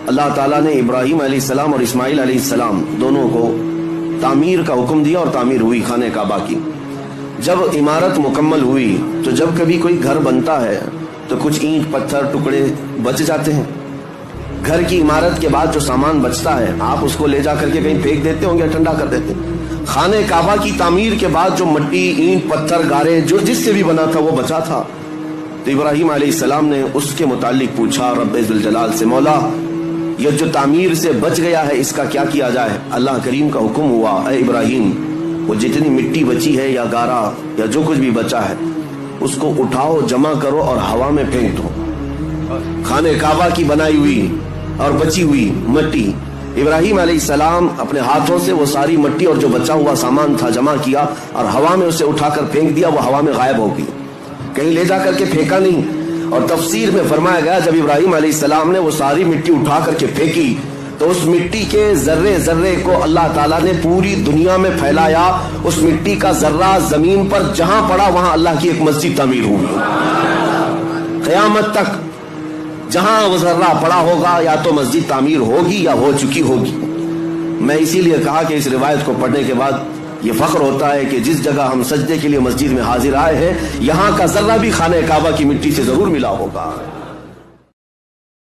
اللہ تعالیٰ نے ابراہیم علیہ السلام اور اسماعیل علیہ السلام دونوں کو تعمیر کا حکم دیا اور تعمیر ہوئی خانہ کعبہ کی۔ جب عمارت مکمل ہوئی تو جب کبھی کوئی گھر بنتا ہے تو کچھ اینٹ پتھر ٹکڑے بچ جاتے ہیں۔ گھر کی عمارت کے بعد جو سامان بچتا ہے آپ اس کو لے جا کر کے کہیں پھینک دیتے ہوں گے، ٹھنڈا کر دیتے ہیں۔ خانہ کعبہ کی تعمیر کے بعد جو مٹی، اینٹ، پتھر، گارے جو جس سے بھی بنا تھا وہ بچا تھا، تو ابراہیم علیہ السلام نے اس کے متعلق پوچھا رب ذوالجلال سے، مولا یہ جو تعمیر سے بچ گیا ہے اس کا کیا کیا جائے؟ اللہ کریم کا حکم ہوا، اے ابراہیم وہ جتنی مٹی بچی ہے یا گارا یا جو کچھ بھی بچا ہے اس کو اٹھاؤ، جمع کرو اور ہوا میں پھینک دو۔ خانہ کعبہ کی بنائی ہوئی اور بچی ہوئی مٹی، ابراہیم علیہ السلام اپنے ہاتھوں سے وہ ساری مٹی اور جو بچا ہوا سامان تھا جمع کیا اور ہوا میں اسے اٹھا کر پھینک دیا، وہ ہوا میں غائب ہو گئی، کہیں لے جا کر کے پھینکا نہیں۔ اور تفسیر میں فرمایا گیا جب ابراہیم علیہ السلام نے وہ ساری مٹی اٹھا کر کے پھینکی تو اس مٹی کے ذرے ذرے کو اللہ تعالیٰ نے پوری دنیا میں پھیلایا۔ اس مٹی کا ذرہ زمین پر جہاں پڑا وہاں اللہ کی ایک مسجد تعمیر ہوئی۔ قیامت تک جہاں وہ ذرہ پڑا ہوگا یا تو مسجد تعمیر ہوگی یا ہو چکی ہوگی۔ میں اسی لیے کہا کہ اس روایت کو پڑھنے کے بعد یہ فخر ہوتا ہے کہ جس جگہ ہم سجدے کے لیے مسجد میں حاضر آئے ہیں یہاں کا ذرہ بھی خانہ کعبہ کی مٹی سے ضرور ملا ہوگا۔